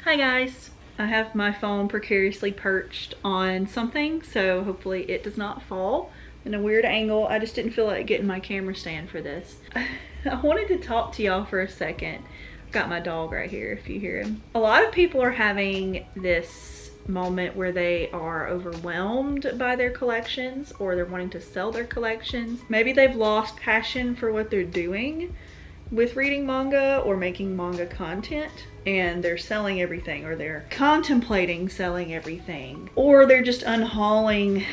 Hi guys! I have my phone precariously perched on something, so hopefully it does not fall in a weird angle. I just didn't feel like getting my camera stand for this. I wanted to talk to y'all for a second. I've got my dog right here if you hear him. A lot of people are having this moment where they are overwhelmed by their collections, or they're wanting to sell their collections. Maybe they've lost passion for what they're doing with reading manga or making manga content, and they're selling everything, or they're contemplating selling everything, or they're just unhauling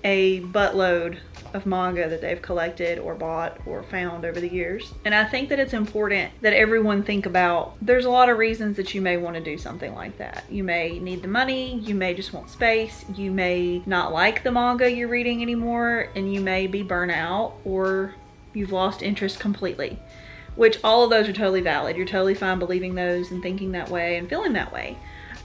a buttload of manga that they've collected or bought or found over the years. And I think that it's important that everyone think about, there's a lot of reasons that you may want to do something like that. You may need the money, you may just want space, you may not like the manga you're reading anymore, and you may be burnt out, or you've lost interest completely. Which all of those are totally valid. You're totally fine believing those and thinking that way and feeling that way.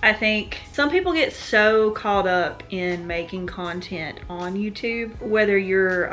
I think some people get so caught up in making content on YouTube, whether you're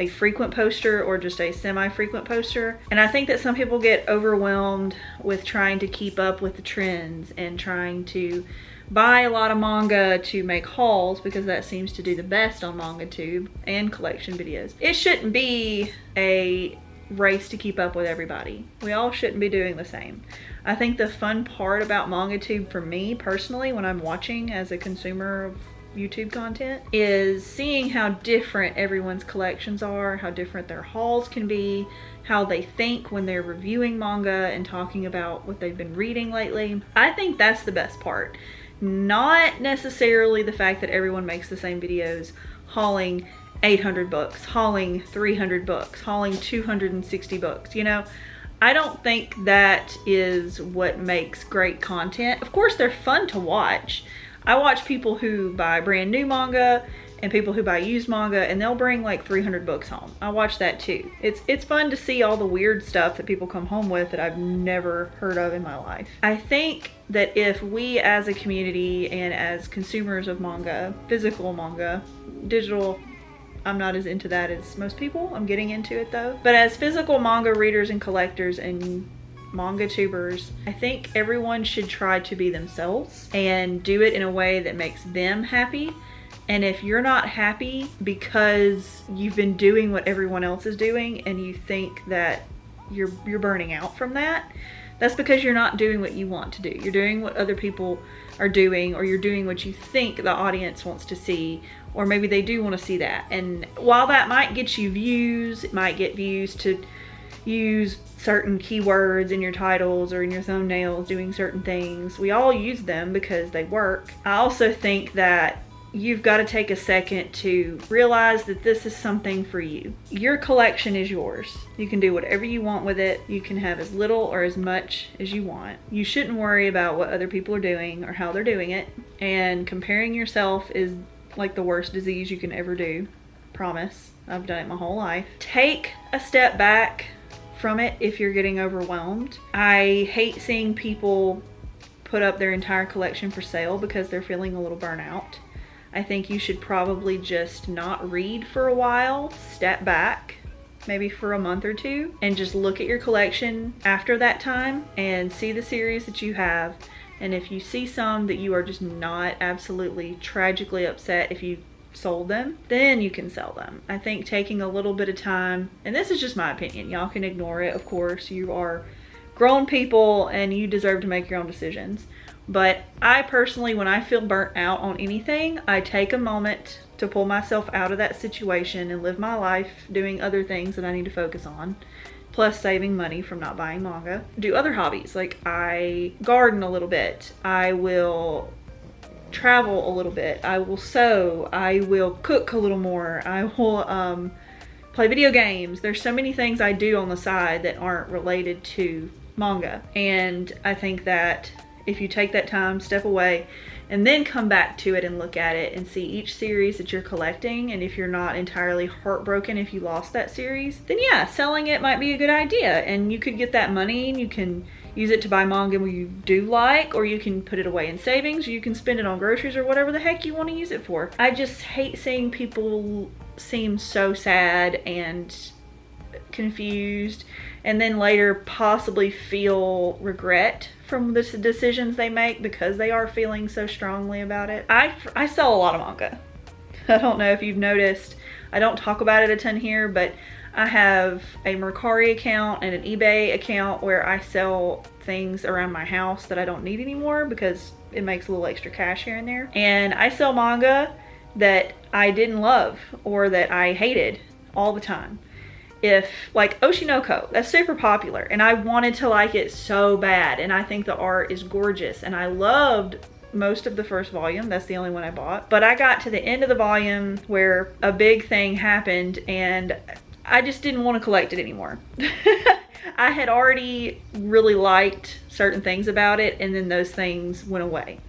a frequent poster or just a semi-frequent poster. And I think that some people get overwhelmed with trying to keep up with the trends and trying to buy a lot of manga to make hauls, because that seems to do the best on MangaTube and collection videos. It shouldn't be a race to keep up with everybody. We all shouldn't be doing the same. I think the fun part about MangaTube for me personally, when I'm watching as a consumer of YouTube content, is seeing how different everyone's collections are, how different their hauls can be, how they think when they're reviewing manga and talking about what they've been reading lately. I think that's the best part. Not necessarily the fact that everyone makes the same videos hauling 800 books, hauling 300 books, hauling 260 books, you know? I don't think that is what makes great content. Of course, they're fun to watch. I watch people who buy brand new manga and people who buy used manga, and they'll bring like 300 books home. I watch that too. It's fun to see all the weird stuff that people come home with that I've never heard of in my life. I think that if we as a community and as consumers of manga, physical manga, digital, I'm not as into that as most people. I'm getting into it though. But as physical manga readers and collectors and manga tubers, I think everyone should try to be themselves and do it in a way that makes them happy. And if you're not happy because you've been doing what everyone else is doing and you think that you're burning out from that, that's because you're not doing what you want to do. You're doing what other people are doing, or you're doing what you think the audience wants to see, or maybe they do want to see that. And while that might get you views, it might get views to use certain keywords in your titles or in your thumbnails, doing certain things. We all use them because they work. I also think that you've got to take a second to realize that this is something for you. Your collection is yours. You can do whatever you want with it. You can have as little or as much as you want. You shouldn't worry about what other people are doing or how they're doing it. And comparing yourself is like the worst disease you can ever do. Promise. I've done it my whole life. Take a step back from it if you're getting overwhelmed. I hate seeing people put up their entire collection for sale because they're feeling a little burnout. I think you should probably just not read for a while, step back, maybe for a month or two, and just look at your collection after that time and see the series that you have. And if you see some that you are just not absolutely tragically upset if you sold them, then you can sell them. I think taking a little bit of time, and this is just my opinion, y'all can ignore it, of course, you are grown people and you deserve to make your own decisions. But I personally, when I feel burnt out on anything, I take a moment to pull myself out of that situation and live my life doing other things that I need to focus on, plus saving money from not buying manga. Do other hobbies, like I garden a little bit, I will travel a little bit, I will sew, I will cook a little more, I will play video games. There's so many things I do on the side that aren't related to manga. And I think that if you take that time, step away, and then come back to it and look at it and see each series that you're collecting, and if you're not entirely heartbroken if you lost that series, then yeah, selling it might be a good idea. And you could get that money and you can use it to buy manga you do like, or you can put it away in savings, or you can spend it on groceries or whatever the heck you want to use it for. I just hate seeing people seem so sad and confused, and then later possibly feel regret from the decisions they make because they are feeling so strongly about it. I sell a lot of manga. I don't know if you've noticed, I don't talk about it a ton here, but I have a Mercari account and an eBay account where I sell things around my house that I don't need anymore because it makes a little extra cash here and there. And I sell manga that I didn't love or that I hated all the time. If, like Oshinoko, that's super popular and I wanted to like it so bad, and I think the art is gorgeous and I loved most of the first volume. That's the only one I bought. But I got to the end of the volume where a big thing happened and I just didn't want to collect it anymore. I had already really liked certain things about it, and then those things went away.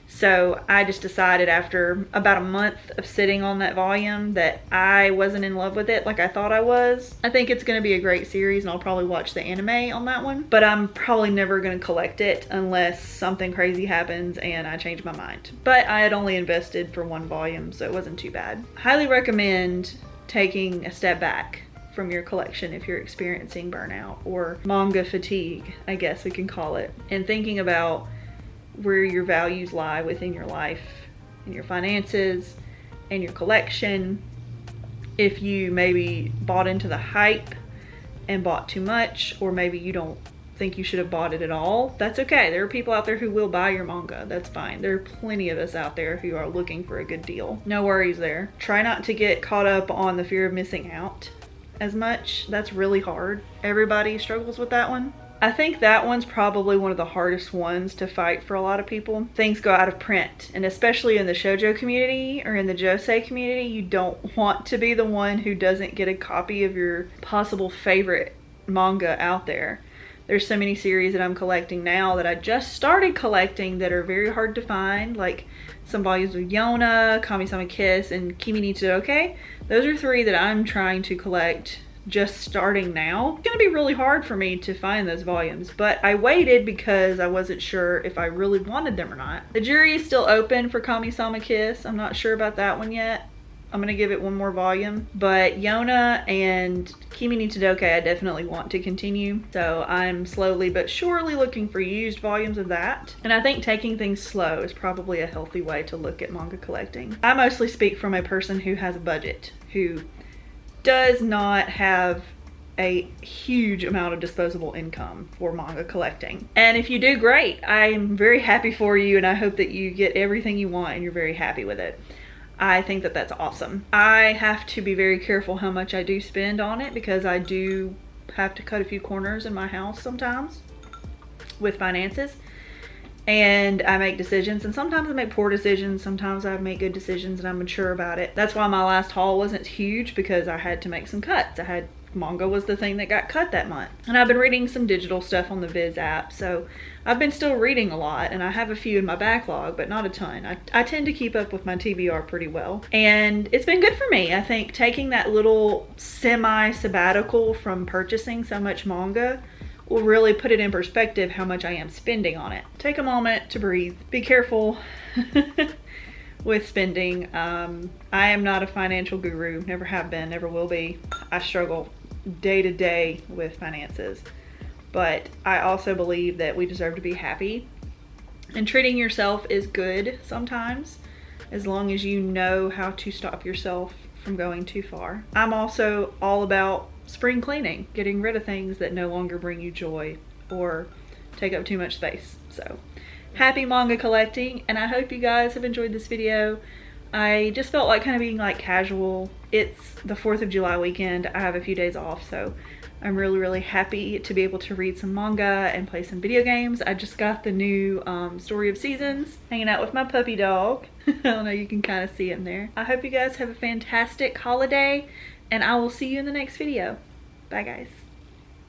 So I just decided after about a month of sitting on that volume that I wasn't in love with it like I thought I was. I think it's going to be a great series and I'll probably watch the anime on that one, but I'm probably never going to collect it unless something crazy happens and I change my mind. But I had only invested for one volume, so it wasn't too bad. Highly recommend taking a step back from your collection if you're experiencing burnout or manga fatigue, I guess we can call it, and thinking about where your values lie within your life and your finances and your collection. If you maybe bought into the hype and bought too much, or maybe you don't think you should have bought it at all, that's okay. There are people out there who will buy your manga. That's fine. There are plenty of us out there who are looking for a good deal. No worries there. Try not to get caught up on the fear of missing out as much. That's really hard. Everybody struggles with that one. I think that one's probably one of the hardest ones to fight for a lot of people. Things go out of print, and especially in the shoujo community or in the josei community, you don't want to be the one who doesn't get a copy of your possible favorite manga out there. There's so many series that I'm collecting now that I just started collecting that are very hard to find, like some volumes of Yona, Kami-sama Kiss, and Kimi ni Todoke. Those are three that I'm trying to collect just starting now. It's gonna be really hard for me to find those volumes, but I waited because I wasn't sure if I really wanted them or not. The jury is still open for Kami-sama Kiss. I'm not sure about that one yet. I'm gonna give it one more volume, but Yona and Kimi ni Todoke I definitely want to continue. So I'm slowly but surely looking for used volumes of that. And I think taking things slow is probably a healthy way to look at manga collecting. I mostly speak from a person who has a budget, who does not have a huge amount of disposable income for manga collecting. And if you do, great. I'm very happy for you, and I hope that you get everything you want and you're very happy with it. I think that that's awesome. I have to be very careful how much I do spend on it because I do have to cut a few corners in my house sometimes with finances. And I make decisions, and sometimes I make poor decisions, sometimes I make good decisions, and I'm mature about it. That's why my last haul wasn't huge, because I had to make some cuts. Manga was the thing that got cut that month. And I've been reading some digital stuff on the Viz app, so I've been still reading a lot, and I have a few in my backlog, but not a ton. I tend to keep up with my TBR pretty well, and it's been good for me. I think taking that little semi-sabbatical from purchasing so much manga will really put it in perspective how much I am spending on it. Take a moment to breathe. Be careful with spending. I am not a financial guru, never have been, never will be. I struggle day to day with finances, but I also believe that we deserve to be happy, and treating yourself is good sometimes, as long as you know how to stop yourself from going too far. I'm also all about spring cleaning, getting rid of things that no longer bring you joy or take up too much space. So happy manga collecting, and I hope you guys have enjoyed this video. I just felt like kind of being like casual. It's the 4th of July weekend. I have a few days off, so I'm really happy to be able to read some manga and play some video games. I just got the new Story of Seasons, hanging out with my puppy dog. I don't know, you can kind of see him there. I hope you guys have a fantastic holiday, and I will see you in the next video. Bye guys.